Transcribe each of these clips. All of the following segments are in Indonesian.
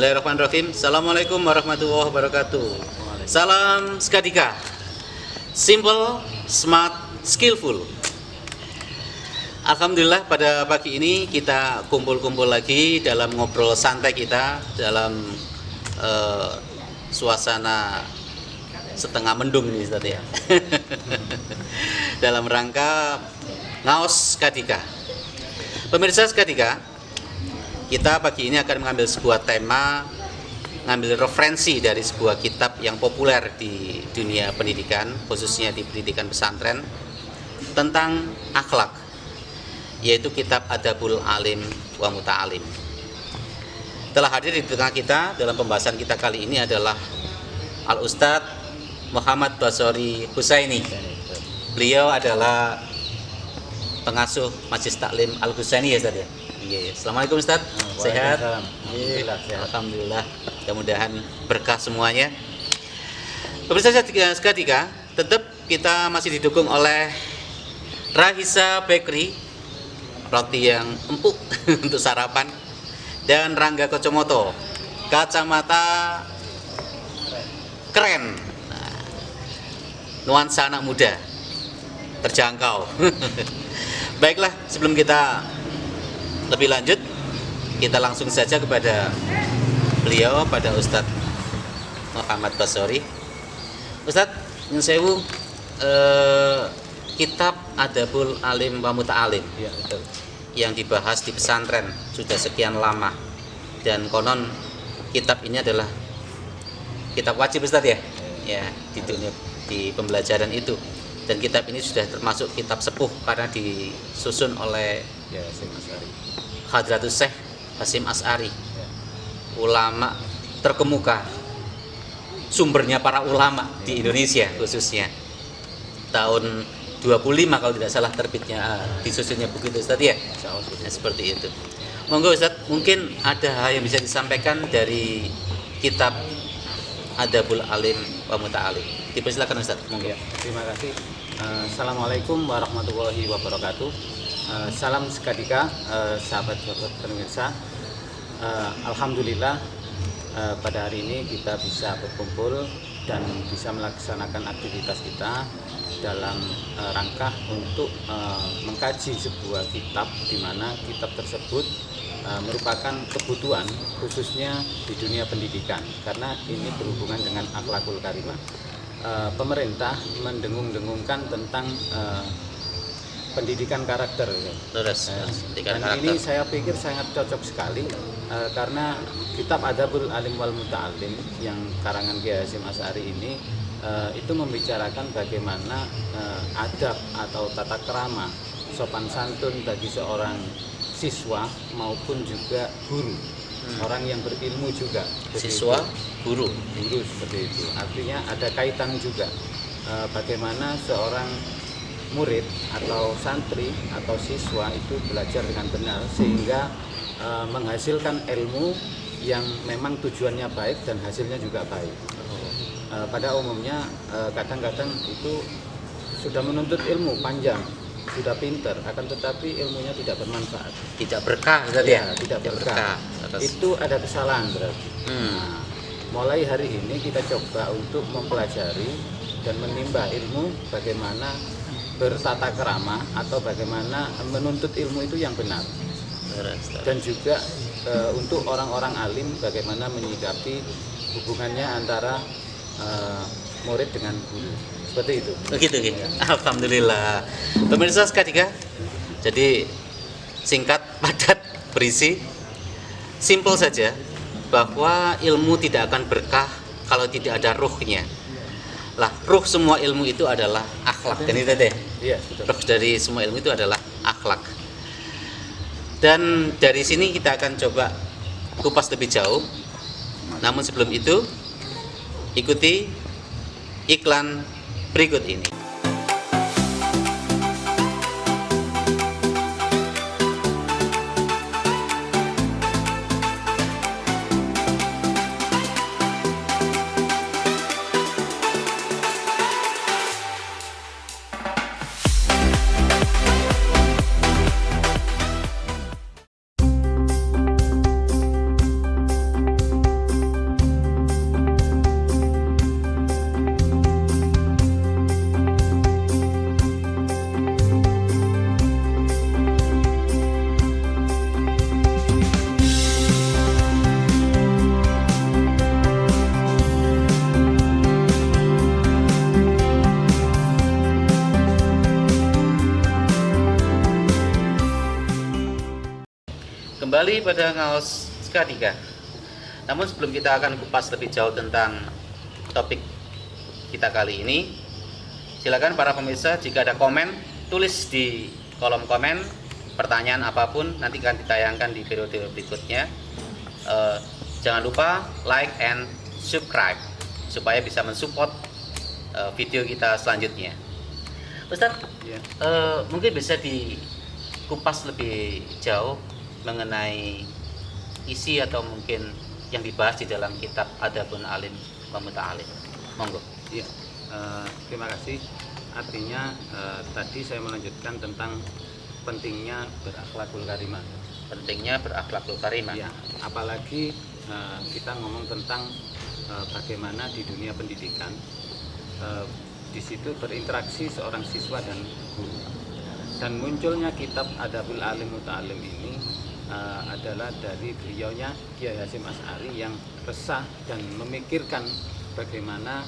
Bismillahirrahmanirrahim. Assalamualaikum warahmatullahi wabarakatuh. Salam Skadika. Simple, smart, skillful. Alhamdulillah pada pagi ini kita kumpul-kumpul lagi dalam ngobrol santai kita dalam suasana setengah mendung ini Ustaz ya. Dalam rangka ngaos Skadika. Pemirsa Skadika, kita pagi ini akan mengambil sebuah tema, mengambil referensi dari sebuah kitab yang populer di dunia pendidikan, khususnya di pendidikan pesantren, tentang akhlak, yaitu kitab Adabul Alim wa Muta'alim. Telah hadir di tengah kita dalam pembahasan kita kali ini adalah Al-Ustadz Muhammad Basori Husaini. Beliau adalah pengasuh Majelis Taklim Al-Husaini ya Ustadz ya? Iya. Assalamualaikum Ustadz, sehat? Alhamdulillah sehat. Alhamdulillah, mudah-mudahan berkah semuanya. Pemirsa Skadika, tetap kita masih didukung oleh Rahisa Bakery, roti yang empuk untuk sarapan, dan Rangga Kocomoto, kacamata keren, nuansa anak muda, terjangkau. Baiklah, sebelum kita lebih lanjut, kita langsung saja kepada beliau, pada Ustadz Muhammad Basori. Ustadz, nyun sewu, kitab Adabul Alim wa Muta'alim Ya, betul. yang dibahas di pesantren sudah sekian lama, dan konon kitab ini adalah kitab wajib Ustadz ya, ya di dunia, di pembelajaran itu. Dan kitab ini sudah termasuk kitab sepuh karena disusun oleh Ya, Syekh Asari. Hadratus Syekh Hasyim As'ari, Ya. ulama terkemuka, sumbernya para ulama di Indonesia khususnya. Tahun 25 kalau tidak salah terbitnya, disusunnya begitu Ustaz ya. Nah, seperti itu. Monggo Ustaz, mungkin ada hal yang bisa disampaikan dari kitab Adabul Alim wa Muta'alim. Dipersilakan Ustaz. Monggo. Ya, terima kasih. Assalamualaikum warahmatullahi wabarakatuh. Salam Skadika, sahabat-sahabat pemirsa. Alhamdulillah pada hari ini kita bisa berkumpul dan bisa melaksanakan aktivitas kita dalam rangka untuk mengkaji sebuah kitab, di mana kitab tersebut merupakan kebutuhan khususnya di dunia pendidikan, karena ini berhubungan dengan akhlakul karimah. Pemerintah mendengung-dengungkan tentang pendidikan karakter. Dan ini saya pikir sangat cocok sekali karena kitab Adabul Alim wal Muta'alim yang karangan Kiai Hasyim As'ari ini itu membicarakan bagaimana adab atau tata krama, sopan santun bagi seorang siswa maupun juga guru, orang yang berilmu juga. Siswa, guru Seperti itu. Artinya ada kaitan juga bagaimana seorang murid atau santri atau siswa itu belajar dengan benar sehingga menghasilkan ilmu yang memang tujuannya baik dan hasilnya juga baik. Pada umumnya kadang-kadang itu sudah menuntut ilmu panjang, sudah pinter, akan tetapi ilmunya tidak bermanfaat, tidak berkah Ustaz ya, ya. tidak berkah. Itu ada kesalahan berarti. Nah, mulai hari ini kita coba untuk mempelajari dan menimba ilmu bagaimana bertata krama atau bagaimana menuntut ilmu itu yang benar, dan juga untuk orang-orang alim bagaimana menyikapi hubungannya antara murid dengan guru, seperti itu. Begitu ya. Alhamdulillah. Pemirsa Skadika, jadi singkat, padat, berisi, simple saja, bahwa ilmu tidak akan berkah kalau tidak ada ruhnya. Lah, ruh semua ilmu itu adalah akhlak. Dan itu deh. Iya, betul. Ruh dari semua ilmu itu adalah akhlak. Dan dari sini kita akan coba kupas lebih jauh. Namun sebelum itu, ikuti iklan berikut ini. Kembali pada ngaos ketiga. Namun sebelum kita akan kupas lebih jauh tentang topik kita kali ini, silakan para pemirsa jika ada komen, tulis di kolom komen pertanyaan apapun, nanti akan ditayangkan di periode berikutnya. Jangan lupa like and subscribe supaya bisa mensupport video kita selanjutnya. Ustaz, Ya. mungkin bisa dikupas lebih jauh mengenai isi atau mungkin yang dibahas di dalam kitab Adabun Alim wa Muta'alim. Monggo. Iya, terima kasih. Artinya tadi saya melanjutkan tentang pentingnya berakhlakul karimah. Pentingnya berakhlakul karimah. Ya, apalagi kita ngomong tentang bagaimana di dunia pendidikan di situ berinteraksi seorang siswa dan guru. Dan munculnya kitab Adabul Alim Muta'alim ini adalah dari beliaunya Kiai Hasyim Asy'ari yang resah dan memikirkan bagaimana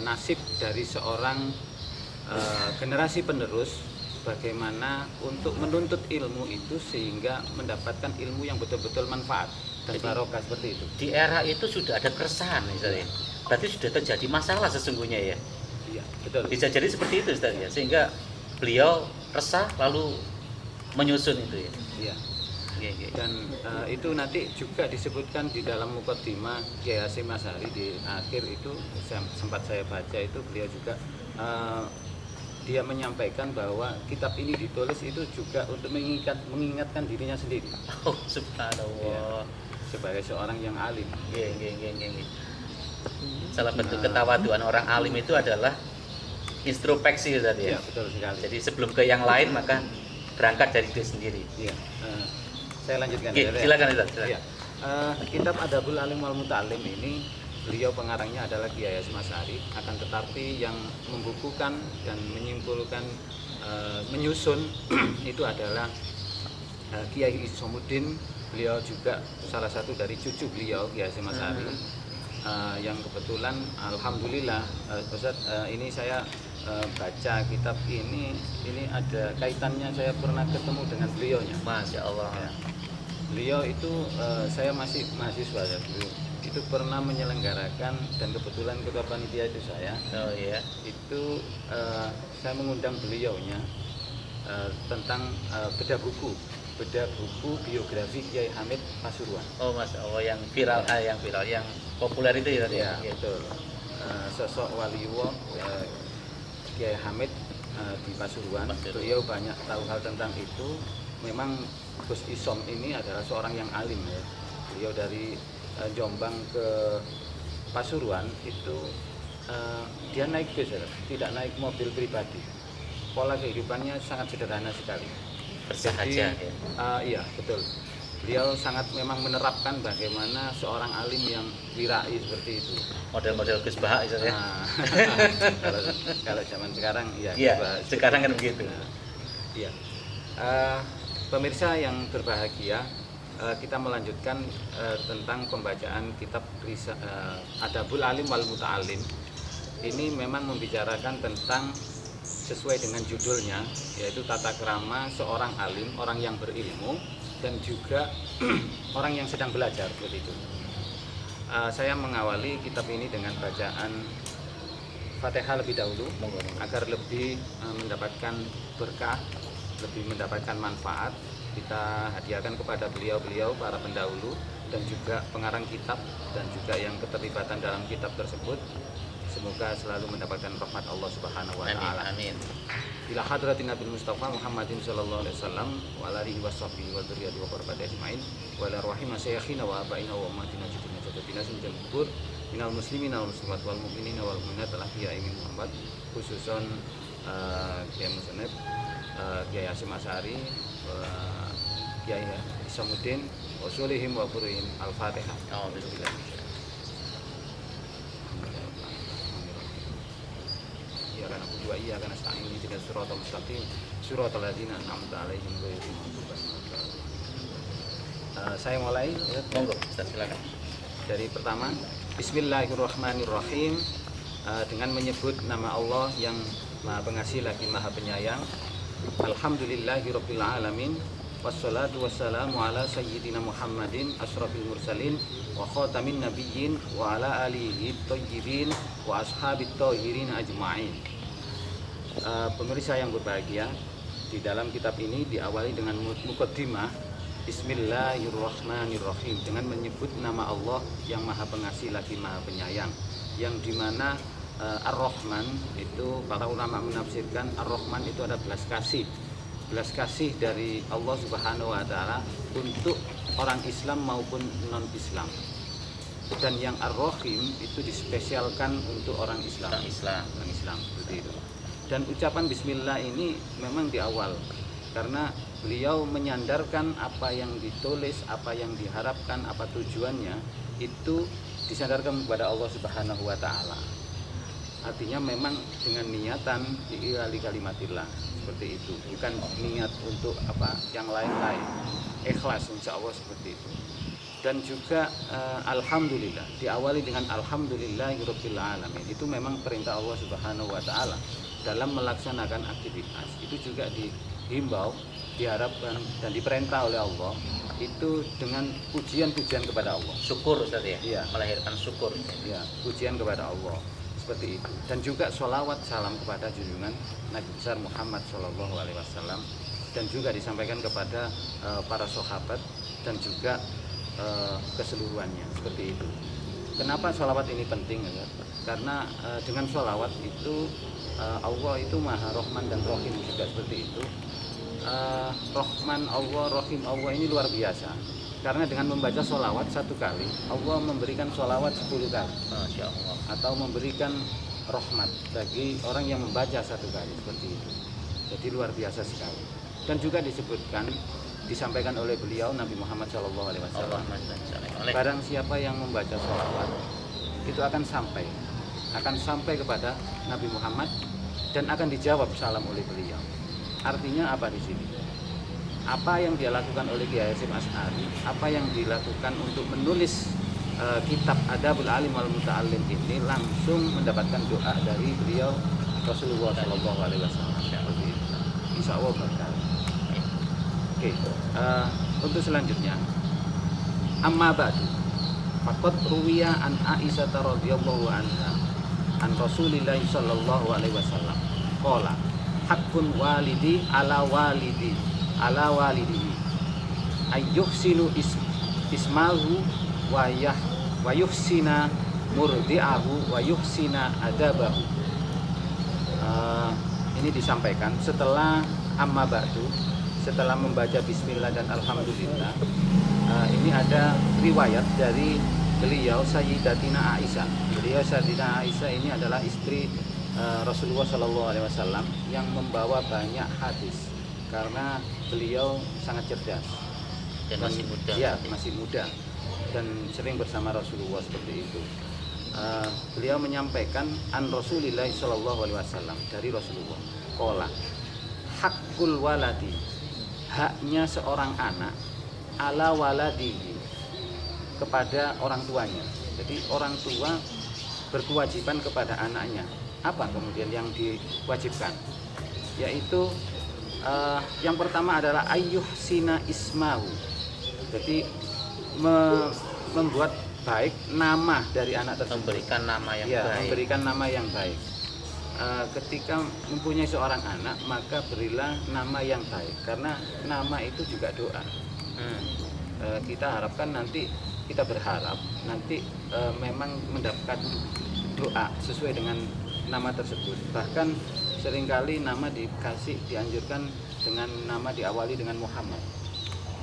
nasib dari seorang generasi penerus, bagaimana untuk menuntut ilmu itu sehingga mendapatkan ilmu yang betul-betul manfaat dan barokah seperti itu. Di era itu sudah ada keresahan misalnya. Berarti sudah terjadi masalah sesungguhnya ya. Iya, betul. Bisa jadi seperti itu Ustaz ya. Sehingga beliau resah lalu menyusun itu ya. Iya. Iya, iya. Dan itu nanti juga disebutkan di dalam Muqaddimah Kiai Hasyim Asy'ari di akhir itu sempat saya baca itu beliau juga dia menyampaikan bahwa kitab ini ditulis itu juga untuk mengingatkan dirinya sendiri. Oh, subhanallah. Sebagai seorang yang alim. Iya, iya, iya, iya. Salah bentuk ketawaduan orang alim itu adalah introspeksi tadi ya. Iya, betul sekali. Jadi sebelum ke yang lain maka berangkat dari diri sendiri. Iya. Saya lanjutkan. Oke, silakan Ustaz. Iya. Kitab Adabul Alim wal Muta'alim ini beliau pengarangnya adalah Kiai Hasyim Asy'ari, akan tetapi yang membukukan dan menyimpulkan menyusun itu adalah Kiai Isomuddin. Beliau juga salah satu dari cucu beliau Kiai Hasyim Asy'ari yang kebetulan alhamdulillah Ustaz, ini saya baca kitab ini ada kaitannya, saya pernah ketemu dengan beliaunya. Masya Allah. Ya. Beliau itu saya masih mahasiswa ya dulu. Itu pernah menyelenggarakan dan kebetulan ketua panitia itu saya. Oh iya. Itu saya mengundang beliaunya tentang bedah buku biografi Kiai Hamid Pasuruan. Oh Masya Allah, yang viral, yang populer itu ya tadi Ya, betul. Sosok waliullah Kiai Hamid di Pasuruan. Beliau banyak tahu hal tentang itu. Memang Gus Isom ini adalah seorang yang alim ya. Beliau dari Jombang ke Pasuruan itu dia naik bis ya, tidak naik mobil pribadi. Pola kehidupannya sangat sederhana sekali. bersahaja ya. Iya betul. Beliau sangat memang menerapkan bagaimana seorang alim yang wirai seperti itu. Model-model Gus Baha itu ya. Kalau zaman sekarang ya. Iya, sekarang kan begitu. Iya. Pemirsa yang berbahagia, kita melanjutkan tentang pembacaan kitab Adabul Alim wal Muta'alim. Ini memang membicarakan tentang sesuai dengan judulnya, yaitu tata krama seorang alim, orang yang berilmu, dan juga orang yang sedang belajar seperti itu. Saya mengawali kitab ini dengan bacaan Fatihah lebih dahulu agar lebih mendapatkan berkah, lebih mendapatkan manfaat. Kita hadiahkan kepada beliau-beliau para pendahulu dan juga pengarang kitab dan juga yang keterlibatan dalam kitab tersebut. Semoga selalu mendapatkan rahmat Allah Subhanahu wa taala. Amin. Ila hadratin Nabi Mustafa Muhammadin sallallahu alaihi wasallam wa alihi washabbihi wa dzurriyyati wa qurrati ajmain wa ila arwahim masyayikhina wa abaina wa ummatina jadina jadatina sumjal kubur minal muslimina wal muslimat wal mu'minina wal mu'minat al ahya'i min Muhammad, khususon Kiai Musnad, Kiai Hasyim Asy'ari, Kiai Isomuddin, usulihim wa furihim. Al-Fatihah. Alhamdulillah. Ya karena berdua iya karena sa'in ini tidak suratul mustaqim suratul ladzina an'amta 'alaihim ghairil maghdubi 'alaihim. Saya mulai ya. Monggo, Ustaz, silakan. Dari pertama, Bismillahirrahmanirrahim, dengan menyebut nama Allah yang Maha Pengasih lagi Maha Penyayang. Alhamdulillahirabbil alamin, wassalatu wassalamu ala sayyidina Muhammadin asyrafil mursalin wa khatamin nabiyyin wa ala alihi thayyibin wa ashabit thahirin ajma'in. Pemirsa yang berbahagia, di dalam kitab ini diawali dengan muqaddimah Bismillahirrahmanirrahim, dengan menyebut nama Allah yang Maha Pengasih lagi Maha Penyayang, yang dimana Ar-Rahman itu para ulama menafsirkan Ar-Rahman itu ada belas kasih dari Allah Subhanahu wa taala untuk orang Islam maupun non Islam. Dan yang Ar-Rahim itu dispesialkan untuk orang Islam. Orang Islam seperti itu. Dan ucapan bismillah ini memang di awal, karena beliau menyandarkan apa yang ditulis, apa yang diharapkan, apa tujuannya itu disandarkan kepada Allah Subhanahu wa taala. Artinya memang dengan niatan diiali kalimatillah, seperti itu. Bukan niat untuk apa yang lain-lain. Ikhlas insya Allah seperti itu. Dan juga alhamdulillah, diawali dengan alhamdulillahirabbil alamin. Itu memang perintah Allah Subhanahu wa taala dalam melaksanakan aktivitas. Itu juga dihimbau, diharapkan dan diperintah oleh Allah itu dengan pujian-pujian kepada Allah. Syukur Ustaz ya? Iya. Melahirkan syukur. Ya, pujian kepada Allah seperti itu. Dan juga sholawat salam kepada junjungan Nabi besar Muhammad SAW, dan juga disampaikan kepada para sahabat dan juga keseluruhannya seperti itu. Kenapa sholawat ini penting ya? Karena dengan sholawat itu Allah itu Maha Rahman dan Rahim juga seperti itu. Rahman Allah, Rahim Allah ini luar biasa. Karena dengan membaca sholawat satu kali, Allah memberikan sholawat 10 kali. Masya Allah. Atau memberikan rahmat bagi orang yang membaca satu kali, seperti itu. Jadi luar biasa sekali. Dan juga disebutkan, disampaikan oleh beliau Nabi Muhammad SAW, barang siapa yang membaca sholawat itu akan sampai kepada Nabi Muhammad dan akan dijawab salam oleh beliau. Artinya apa di sini? Apa yang dia lakukan oleh Kiai Hasyim Asy'ari, apa yang dilakukan untuk menulis kitab Adabul Alim wal Muta'allim ini langsung mendapatkan doa dari beliau Rasulullah SAW. Insya Allah berkah. Oke, untuk selanjutnya, amma ba'du, faqad ruwiya an Aisyah radhiyallahu anha an Rasulillah sallallahu alaihi wasallam qala haqqun walidi ala walidihi ayyuhsinu ismahu wa yuhsina murdi'ahu wa yuhsina adabahu. Ini disampaikan setelah amma ba'du, setelah membaca bismillah dan alhamdulillah. Ini ada riwayat dari beliau Sayyidatina Aisyah. Beliau Sayyidatina Aisyah ini adalah istri Rasulullah SAW yang membawa banyak hadis karena beliau sangat cerdas Dan masih muda. Ya, masih muda dan sering bersama Rasulullah seperti itu. Beliau menyampaikan an Rasulillah SAW, dari Rasulullah. Qala haqqul waladi, haknya seorang anak ala waladihi, kepada orang tuanya. Jadi orang tua berkewajiban kepada anaknya. Apa kemudian yang diwajibkan? Yaitu yang pertama adalah ayyuhsina ismahu. Jadi membuat baik nama dari anak tersebut. Memberikan nama yang Ya, baik. memberikan nama yang baik. Ketika mempunyai seorang anak, maka berilah nama yang baik, karena nama itu juga doa. Kita harapkan nanti, kita berharap nanti memang mendapatkan doa sesuai dengan nama tersebut. Bahkan seringkali nama dianjurkan dengan nama diawali dengan Muhammad.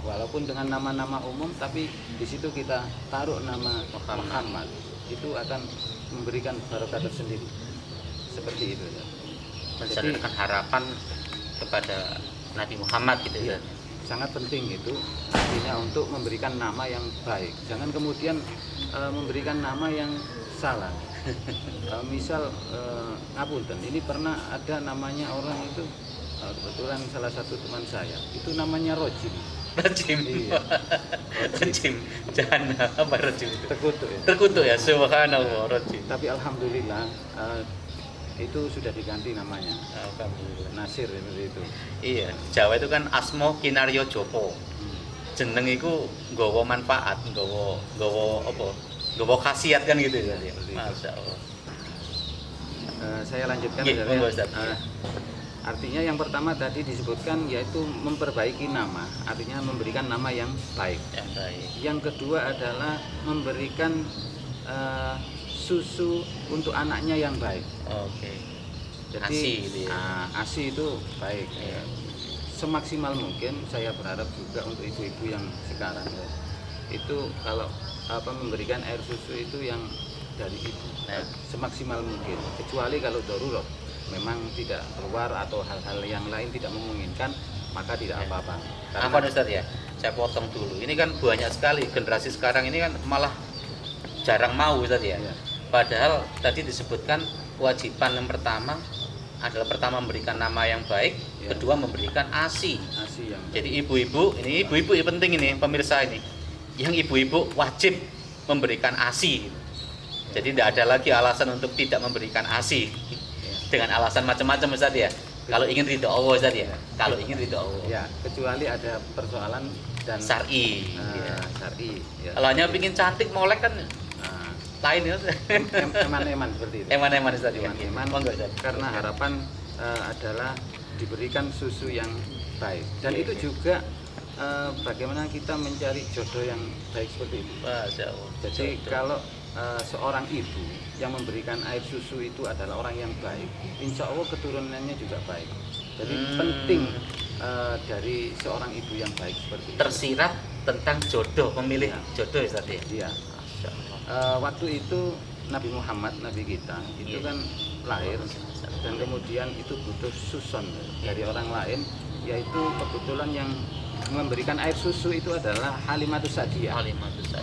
Walaupun dengan nama-nama umum, tapi di situ kita taruh nama Muhammad, itu akan memberikan barokah tersendiri. Seperti itu. Menceritakan harapan kepada Nabi Muhammad gitu ya. Sangat penting itu, artinya untuk memberikan nama yang baik. Jangan kemudian memberikan nama yang salah. Misal ngapunten, ini pernah ada namanya orang itu, kebetulan salah satu teman saya, itu namanya Rojim. Rojim. Iya. Rojim. Jangan apa rojim itu? Terkutuk ya. Terkutuk ya, subhanallah rojim. Tapi alhamdulillah itu sudah diganti namanya. Alhamdulillah. Nasir seperti itu. Iya, Jawa itu kan asmo kinaryo jopo. Jeneng iku nggawa manfaat, nggawa apa? Nggawa khasiat kan gitu ya. Seperti itu. Masya Allah. Saya lanjutkan Iya, Ustaz, monggo, ya. Ustaz. Artinya yang pertama tadi disebutkan yaitu memperbaiki nama, artinya memberikan nama yang baik. Yang baik. Yang kedua adalah memberikan susu untuk anaknya yang baik. Oke. Jadi ASI gitu ya. ASI itu baik. Ya. Semaksimal mungkin saya berharap juga untuk ibu-ibu yang sekarang ya, itu kalau memberikan air susu itu yang dari ibu semaksimal mungkin, kecuali kalau darurat memang tidak keluar atau hal-hal yang lain tidak memungkinkan, maka tidak apa-apa. Apa Ustaz ya? Saya potong dulu. Ini kan banyak sekali generasi sekarang ini kan malah jarang mau Ustaz ya. Iya. Padahal tadi disebutkan kewajiban yang pertama adalah pertama memberikan nama yang baik, Ya. kedua memberikan ASI. ASI yang Jadi ibu-ibu, ini ibu-ibu yang penting ini pemirsa ini. Yang ibu-ibu wajib memberikan ASI. Jadi tidak ada lagi alasan untuk tidak memberikan ASI. Dengan alasan macam-macam Ustaz ya. Kalau ingin ridho Allah Ustaz ya. Kalau ingin ridho Allah. ya, kecuali ada persoalan dan Syar'i. Ya. syar'i. Ya. Kalau hanya ingin cantik molek kan Nah, lain ya. eman-eman seperti itu. Eman-eman Ustaz ya. Eman-eman, Monggo Ustaz. karena harapan adalah diberikan susu yang baik, dan Iya, itu iya. juga bagaimana kita mencari jodoh yang baik seperti itu. Masya Allah. Jadi Jodoh. kalau seorang ibu yang memberikan air susu itu adalah orang yang baik, insya Allah keturunannya juga baik. Jadi penting dari seorang ibu yang baik seperti itu. tersirat tentang jodoh, memilih Ya. jodoh Ustaz ya. Iya. Masya Allah. Waktu itu Nabi Muhammad, Nabi kita, itu Iya. kan lahir dan kemudian itu butuh susun dari orang lain, yaitu kebetulan yang memberikan air susu itu adalah Halimatus Sa'diyah.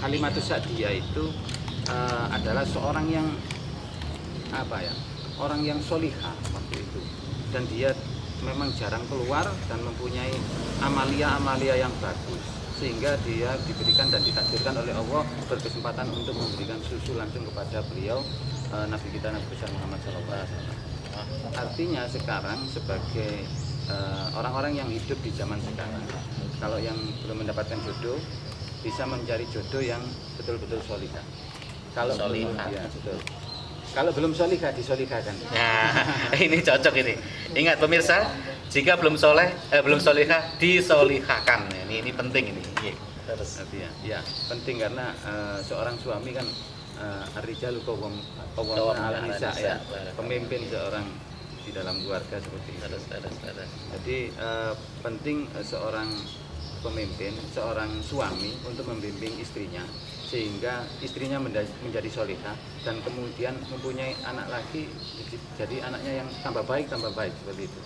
Halimatus Sa'diyah itu adalah seorang yang orang yang solihah waktu itu, dan dia memang jarang keluar dan mempunyai amalia-amalia yang bagus, sehingga dia diberikan dan ditakdirkan oleh Allah berkesempatan untuk memberikan susu langsung kepada beliau, Nabi kita Nabi besar Muhammad SAW. Artinya sekarang sebagai orang-orang yang hidup di zaman sekarang, kalau yang belum mendapatkan jodoh bisa mencari jodoh yang betul-betul solihah. Kalau belum, Solihah. ya, betul. Kalau belum solihah, disolihahkan. Nah, ini cocok ini. Ingat pemirsa, jika belum solihah, disolihahkan. Ini penting ini. Iya, terus. Ya, penting karena seorang suami kan ar-rijalu qawwamun 'ala nisa, ya, pemimpin seorang di dalam keluarga seperti itu. Terus. Jadi penting seorang pemimpin, seorang suami untuk membimbing istrinya sehingga istrinya menjadi solihah dan kemudian mempunyai anak lagi, jadi anaknya yang tambah baik seperti itu,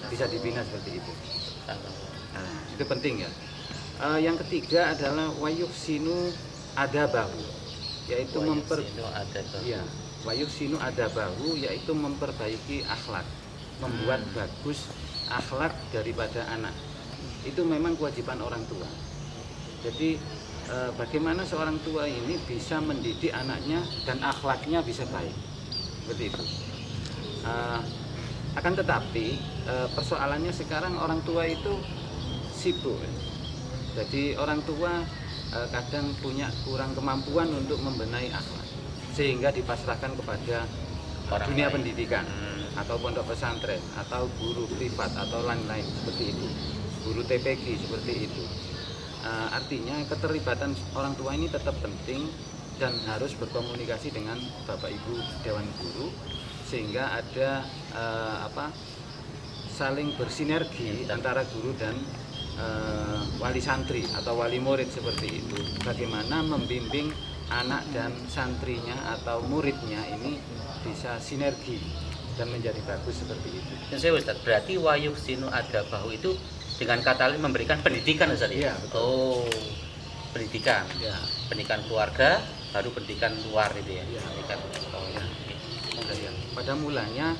bisa dibina seperti itu. Nah, itu penting ya. Yang ketiga adalah wayuhsinu adabahu, yaitu wayuhsinu adabahu, yaitu memperbaiki akhlak, membuat bagus akhlak daripada anak. Itu memang kewajiban orang tua. Jadi bagaimana seorang tua ini bisa mendidik anaknya dan akhlaknya bisa baik, seperti itu. Akan tetapi persoalannya sekarang orang tua itu sibuk. Jadi orang tua kadang punya kurang kemampuan untuk membenahi akhlak, sehingga dipasrahkan kepada dunia lain. pendidikan atau pondok pesantren atau guru privat atau lain-lain seperti itu, guru TPG seperti itu. Artinya keterlibatan orang tua ini tetap penting dan harus berkomunikasi dengan Bapak Ibu Dewan Guru sehingga ada saling bersinergi antara guru dan wali santri atau wali murid seperti itu. Bagaimana membimbing anak dan santrinya atau muridnya ini bisa sinergi dan menjadi bagus seperti itu. Saya Ustaz, berarti wayuhsinu adabahu itu dengan kata lain memberikan pendidikan Ustaz ya? Iya, betul. Oh, pendidikan. Ya. Pendidikan keluarga, baru pendidikan luar itu ya. Iya. Pendidikan. Oh, ya. Ya. Pada mulanya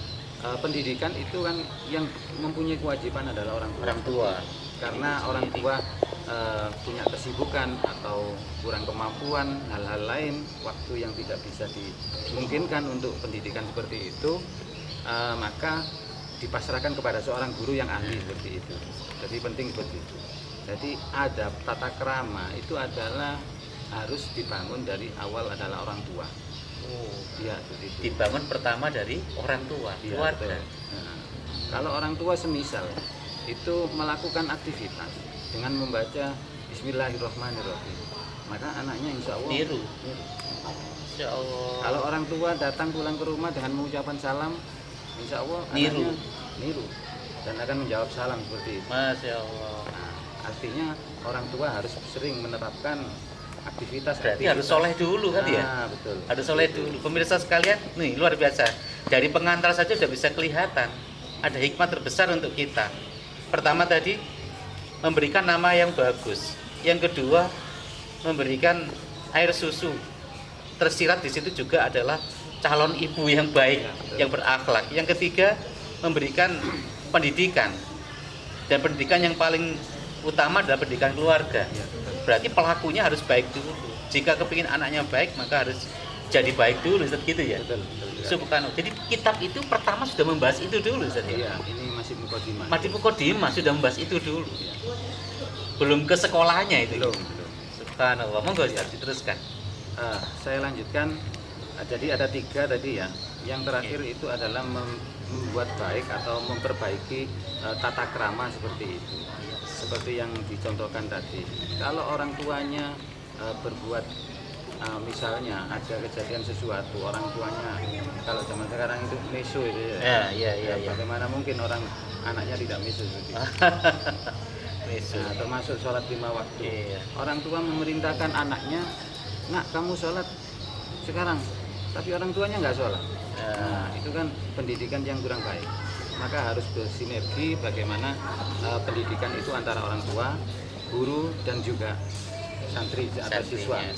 pendidikan itu kan yang mempunyai kewajiban adalah orang tua. Orang tua. Karena orang tua punya kesibukan atau kurang kemampuan, hal-hal lain, waktu yang tidak bisa dimungkinkan untuk pendidikan seperti itu. maka dipasrahkan kepada seorang guru yang ahli seperti itu. Jadi penting seperti itu. Jadi adab tata krama itu adalah harus dibangun dari awal adalah orang tua. Oh, Iya, seperti itu. dibangun pertama dari orang tua, Iya, keluarga. betul. Nah, kalau orang tua semisal itu melakukan aktivitas dengan membaca Bismillahirrahmanirrahim, maka anaknya insya Allah Niru. niru. Insya Allah. Kalau orang tua datang pulang ke rumah dengan mengucapkan salam, insya Allah Niru. anaknya niru dan akan menjawab salam seperti itu. Masya Allah. Nah, artinya orang tua harus sering menerapkan aktivitas. Berarti harus soleh dulu kan ya? Nah, betul. Harus soleh dulu. Pemirsa sekalian, nih luar biasa. Dari pengantar saja sudah bisa kelihatan ada hikmah terbesar untuk kita. Pertama tadi memberikan nama yang bagus. Yang kedua memberikan air susu. Tersirat di situ juga adalah calon ibu yang baik, yang berakhlak. Yang ketiga memberikan pendidikan. Dan pendidikan yang paling utama adalah pendidikan keluarga. Ya, betul. Berarti pelakunya harus baik dulu. Jika kepingin anaknya baik, maka harus jadi baik dulu, Ustaz, gitu ya. Betul, betul. Subhanallah. Jadi kitab itu pertama sudah membahas itu dulu, Ustaz, ya. Iya, ini masih mukadimah. Mati Mukodimah sudah membahas itu dulu. Iya. Belum ke sekolahnya itu. Belum, belum. Subhanallah. Monggo Ustaz, diteruskan. Saya lanjutkan. Jadi ada 3 tadi ya. Yang terakhir itu adalah membuat baik atau memperbaiki tata krama seperti itu. Seperti yang dicontohkan tadi. Kalau orang tuanya berbuat misalnya ada kejadian sesuatu, orang tuanya kalau zaman sekarang itu meso itu ya. Ya. Bagaimana mungkin orang anaknya tidak meso seperti itu. Mesu. Nah, termasuk sholat 5 waktu. Iya. Orang tua memerintahkan anaknya, nak kamu sholat sekarang, tapi orang tuanya nggak sholat. Nah, itu kan pendidikan yang kurang baik. Maka harus bersinergi bagaimana pendidikan itu antara orang tua, guru, dan juga santri atau Siswanya.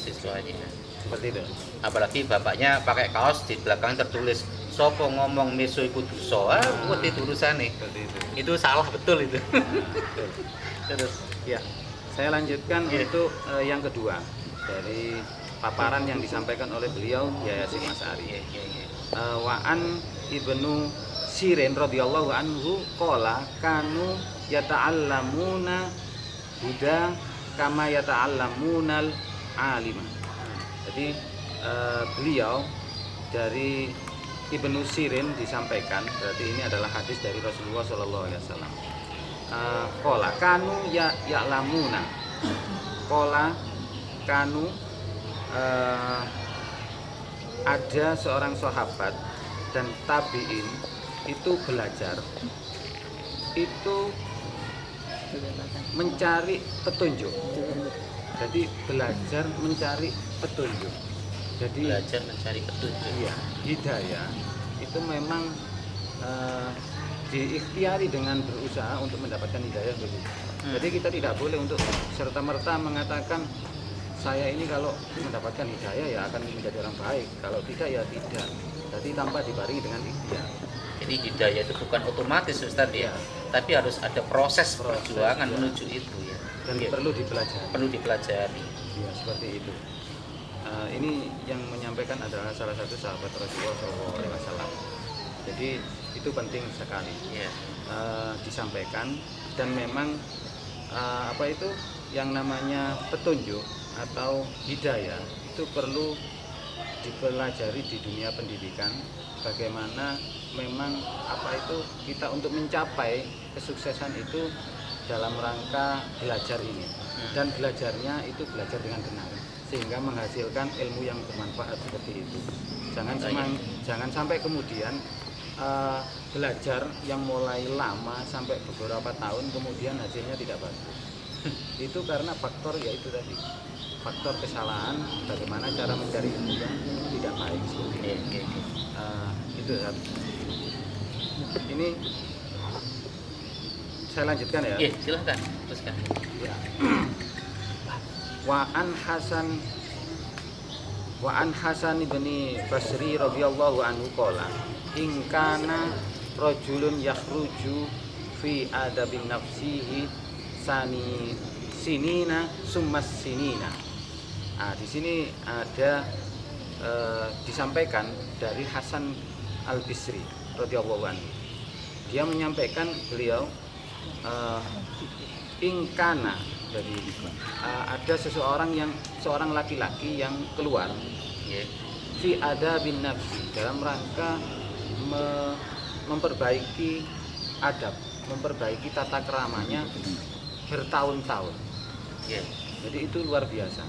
seperti itu. Apalagi bapaknya pakai kaos di belakang tertulis sopo ngomong meso iku dosa. Itu urusane. Seperti itu. Itu salah betul itu. Nah, betul. Terus Ya, saya lanjutkan Iya. untuk yang kedua dari paparan yang disampaikan oleh beliau Yayasin Mas'ari. Wa'an Ibnu Sirin radhiyallahu anhu qala kanu yata'allamuna huda kama yata'allamunal alima. Jadi beliau dari Ibnu Sirin disampaikan, berarti ini adalah hadis dari Rasulullah sallallahu alaihi wasallam. Qala kanu ya'lamuna. Qala kanu ada seorang sahabat dan tabi'in itu belajar itu mencari petunjuk. Jadi belajar mencari petunjuk. Jadi belajar mencari petunjuk. iya, hidayah itu memang diikhtiari dengan berusaha untuk mendapatkan hidayah begitu. Jadi kita tidak boleh untuk serta-merta mengatakan saya ini kalau mendapatkan hidayah ya akan menjadi orang baik, kalau tidak ya tidak. Jadi tanpa dibarengi dengan ikhtiar. Jadi hidayah itu bukan otomatis Ustaz ya, tapi harus ada proses perjuangan ya. menuju itu ya. Dan Iya. perlu dipelajari. Perlu dipelajari. Ya, seperti itu. Ini yang menyampaikan adalah salah satu sahabat Rasulullah SAW. Jadi itu penting sekali Ya. disampaikan dan memang apa itu yang namanya petunjuk atau hidayah itu perlu dipelajari di dunia pendidikan. Bagaimana memang apa itu kita untuk mencapai kesuksesan itu dalam rangka belajar ini, dan belajarnya itu belajar dengan benar sehingga menghasilkan ilmu yang bermanfaat seperti itu. Jangan sampai kemudian belajar yang mulai lama sampai beberapa tahun kemudian hasilnya tidak bagus. Itu karena faktor yaitu tadi faktor kesalahan bagaimana cara mencari ilmu yang tidak baik seperti itu. Itu kan. Ini saya lanjutkan ya. Iya, silahkan. Teruskan. Ya. Wa an Hasan ibni Basri radhiyallahu anhu qala in kana rajulun yakhruju fi adabin nafsihi sinina summas sinina. Di sini ada disampaikan dari Hasan Al-Bisri. radhiyallahu anhu. Dia menyampaikan beliau ingkana, jadi ada seorang laki-laki yang keluar fi adabin nafsi, dalam rangka memperbaiki adab, memperbaiki tata keramanya bertahun-tahun. Jadi itu luar biasa.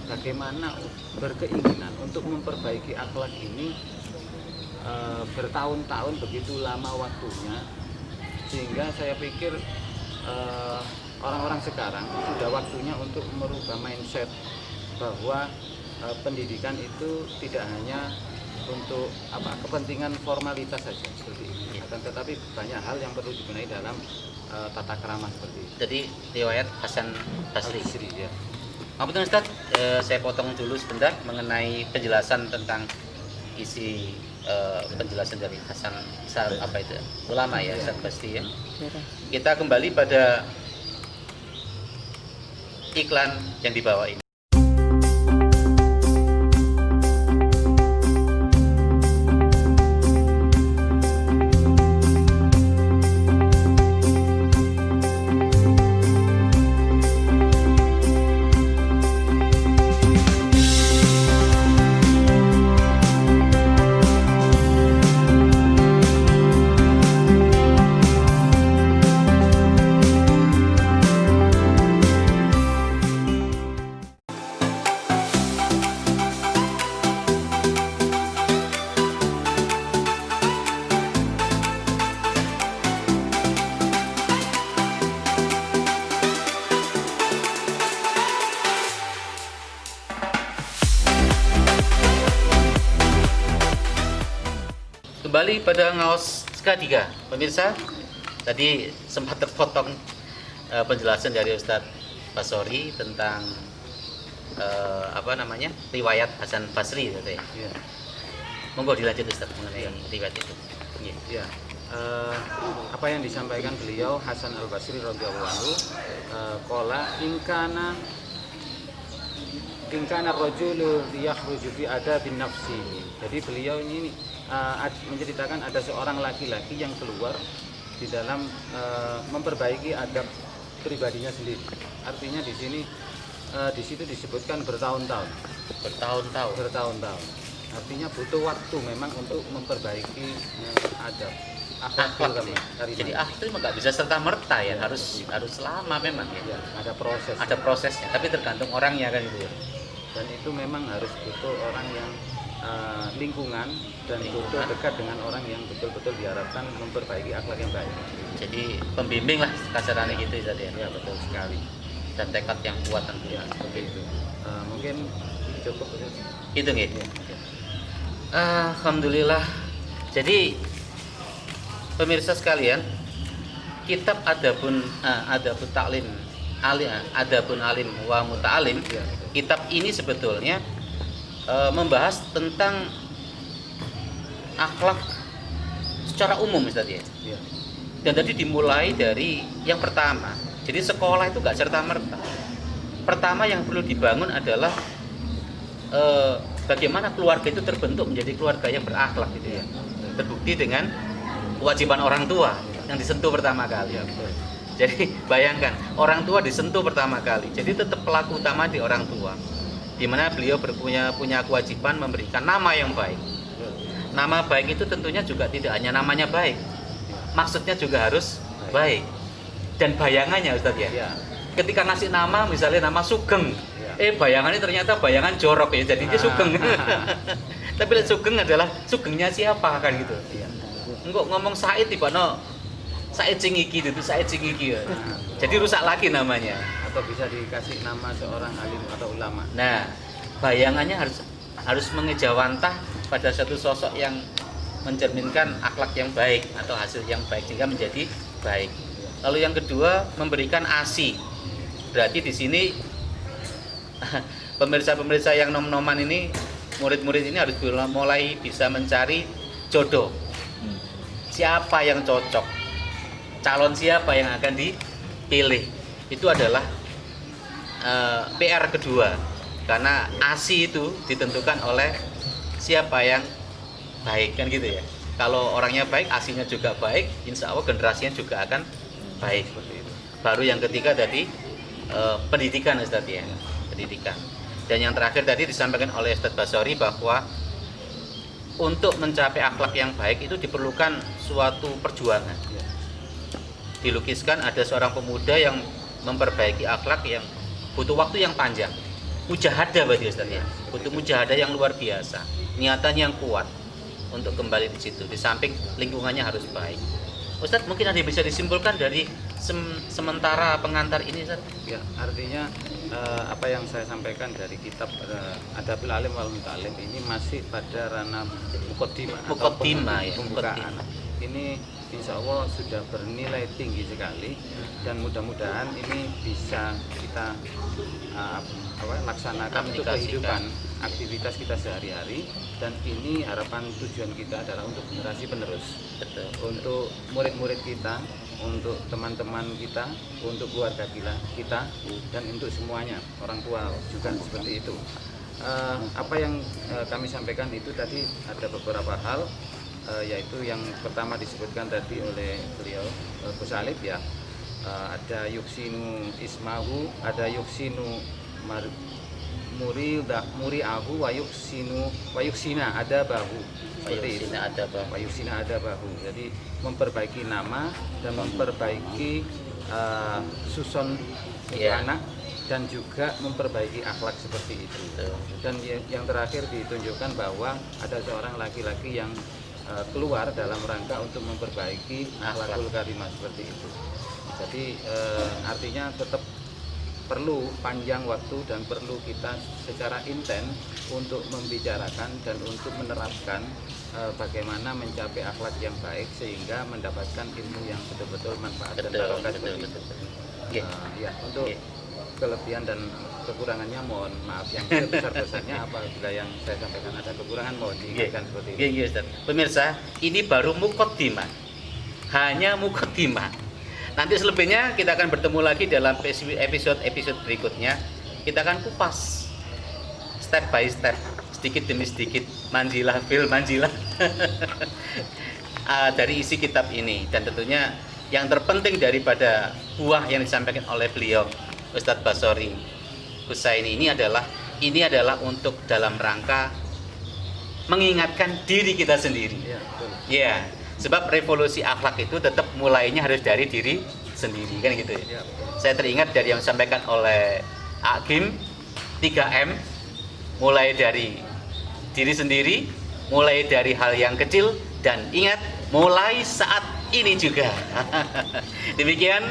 Bagaimana berkeinginan untuk memperbaiki akhlak ini bertahun-tahun, begitu lama waktunya, sehingga saya pikir orang-orang sekarang sudah waktunya untuk merubah mindset bahwa pendidikan itu tidak hanya untuk kepentingan formalitas saja seperti ini, akan tetapi banyak hal yang perlu dibenahi dalam tata krama seperti ini. Jadi riwayat Hasan Basri. Ya. Ngapunten Ustaz, saya potong dulu sebentar mengenai penjelasan tentang isi penjelasan dari Hasan ulama ya, Hasan Basri ya. Kita kembali pada iklan yang dibawa ini. Kembali pada ngaos K3, pemirsa. Tadi sempat terpotong penjelasan dari Ustadz Basori tentang riwayat Hasan Basri gitu ya. Ya. Monggo dilanjut Ustadz mengenai riwayat itu. Ya. Apa yang disampaikan beliau Hasan Al Basri radhiyallahu anhu, qala ingkana rajulu yakhruju fi adabin nafsi. Jadi beliau ini menceritakan ada seorang laki-laki yang keluar di dalam memperbaiki adab pribadinya sendiri. Artinya di situ disebutkan bertahun-tahun. Bertahun-tahun. Artinya butuh waktu memang untuk memperbaiki adab. Akhlak. Jadi akhlak itu nggak bisa serta merta ya, harus lama memang ya. Ada proses. Ada prosesnya, tapi tergantung orangnya kan itu ya. Dan itu memang harus butuh orang yang lingkungan dan butuh dekat dengan orang yang betul-betul diharapkan memperbaiki akhlak yang baik. Jadi pembimbing lah kasarannya gitu ya. Ya betul sekali. Dan tekad yang kuat tentunya. Seperti itu. Mungkin cukup itu gitu. Alhamdulillah. Jadi pemirsa sekalian, kitab Adabun Alim wa Muta'alim, kitab ini sebetulnya membahas tentang akhlak secara umum Ustaz ya. Dan tadi dimulai dari yang pertama. Jadi sekolah itu gak serta-merta. Pertama yang perlu dibangun adalah bagaimana keluarga itu terbentuk menjadi keluarga yang berakhlak gitu ya. Terbukti dengan kewajiban orang tua yang disentuh pertama kali. Jadi bayangkan, orang tua disentuh pertama kali. Jadi tetap pelaku utama di orang tua. Di mana beliau punya kewajiban memberikan nama yang baik. Nama baik itu tentunya juga tidak hanya namanya baik, maksudnya juga harus baik. Dan bayangannya Ustaz ya. Ketika ngasih nama, misalnya nama Sugeng, bayangannya ternyata bayangan jorok ya, jadinya Sugeng. Tapi Sugeng adalah Sugengnya siapa kan gitu. Enggak ngomong Said tiba-tiba Said Cingiki itu Said Cingiki ya. Jadi rusak lagi namanya. Atau bisa dikasih nama seorang alim atau ulama. Nah, bayangannya harus mengejawantah pada satu sosok yang mencerminkan akhlak yang baik atau hasil yang baik sehingga menjadi baik. Lalu yang kedua, memberikan ASI. Berarti di sini pemirsa-pemirsa yang nom-noman ini, murid-murid ini harus mulai bisa mencari jodoh. Siapa yang cocok? Calon siapa yang akan dipilih? Itu adalah PR kedua, karena ASI itu ditentukan oleh siapa yang baik kan gitu ya. Kalau orangnya baik, aslinya juga baik, insya Allah generasinya juga akan baik. Seperti itu. Baru yang ketiga tadi pendidikan Ustaz ya, pendidikan. Dan yang terakhir tadi disampaikan oleh Ustaz Basori bahwa untuk mencapai akhlak yang baik itu diperlukan suatu perjuangan. Ya. Dilukiskan ada seorang pemuda yang memperbaiki akhlak yang butuh waktu yang panjang. Mujahadah berarti Ustaz ya. Butuh mujahadah yang luar biasa. Niatan yang kuat untuk kembali di situ. Di samping lingkungannya harus baik. Ustaz, mungkin ada yang bisa disimpulkan dari sementara pengantar ini Ustaz? Ya, artinya apa yang saya sampaikan dari kitab Adabul Alim wal Muta'alim ini masih pada ranah muqaddimah atau Muqaddimah ya, pembukaan. muqaddimah. Ini insya Allah sudah bernilai tinggi sekali dan mudah-mudahan ini bisa kita laksanakan untuk kehidupan aktivitas kita sehari-hari, dan ini harapan tujuan kita adalah untuk generasi penerus. Betul. Untuk murid-murid kita, untuk teman-teman kita, untuk keluarga kita, dan untuk semuanya, orang tua juga seperti itu. Apa yang kami sampaikan itu tadi ada beberapa hal, yaitu yang pertama disebutkan tadi oleh beliau Gus Alif ya, ada yuksinu ismahu, ada yuksinu muri'ahu wa yuksina ada bahu, seperti itu. Wayusina ada bahu. Jadi memperbaiki nama dan memperbaiki susun anak, dan juga memperbaiki akhlak seperti itu. Dan yang terakhir ditunjukkan bahwa ada seorang laki-laki yang keluar dalam rangka untuk memperbaiki akhlakul karimah seperti itu. Jadi artinya tetap perlu panjang waktu dan perlu kita secara intens untuk membicarakan dan untuk menerapkan bagaimana mencapai akhlak yang baik sehingga mendapatkan ilmu yang betul-betul manfaat dan barokah seperti itu. Ya, untuk kelebihan dan kekurangannya mohon maaf yang sebesar-besarnya. Apabila yang saya sampaikan ada kekurangan mohon diingatkan seperti itu. Pemirsa, ini baru muqaddimah. Hanya muqaddimah. Nanti selebihnya kita akan bertemu lagi dalam episode berikutnya. Kita akan kupas step by step, sedikit demi sedikit, manjilah bil manjilah dari isi kitab ini. Dan tentunya yang terpenting daripada buah yang disampaikan oleh beliau Ustadz Basori Husaini ini adalah untuk dalam rangka mengingatkan diri kita sendiri. Ya, betul. Ya. Sebab revolusi akhlak itu tetap mulainya harus dari diri sendiri, kan gitu ya. Saya teringat dari yang disampaikan oleh Hakim 3M, mulai dari diri sendiri, mulai dari hal yang kecil, dan ingat mulai saat ini juga. Demikian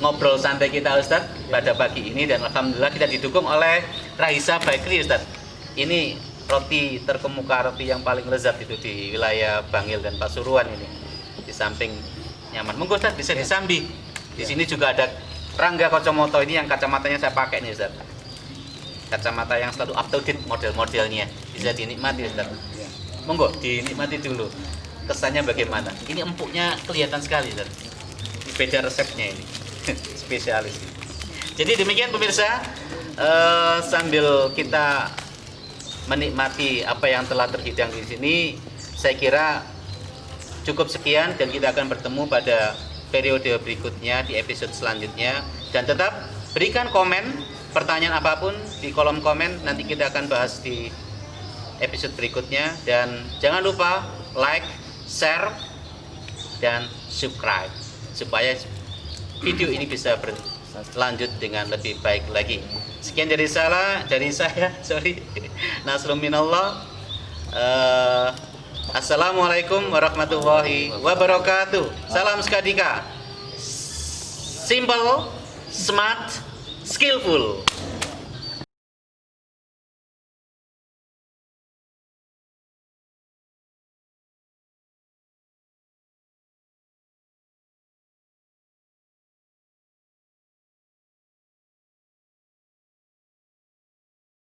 ngobrol santai kita Ustadz pada pagi ini, dan alhamdulillah kita didukung oleh Raisa Bakery Ustadz. Ini roti terkemuka, roti yang paling lezat itu di wilayah Bangil dan Pasuruan ini. Di samping nyaman. Monggo Ustaz bisa disambi. Di sini juga ada Rangga Kocomoto, ini yang kacamatanya saya pakai nih Ustaz. Kacamata yang selalu up to date model-modelnya. Bisa dinikmati Ustaz. Monggo dinikmati dulu. Kesannya bagaimana? Ini empuknya kelihatan sekali Ustaz. Beda resepnya ini. Spesialis. Jadi demikian pemirsa, sambil kita menikmati apa yang telah terhidang di sini, saya kira cukup sekian, dan kita akan bertemu pada periode berikutnya di episode selanjutnya. Dan tetap berikan komen, pertanyaan apapun di kolom komen, nanti kita akan bahas di episode berikutnya. Dan jangan lupa like, share, dan subscribe supaya video ini bisa berlanjut dengan lebih baik lagi. Sekian dari saya, Nasrul minallah. Assalamualaikum warahmatullahi wabarakatuh. Salam Skadika. Simple, smart, skillful.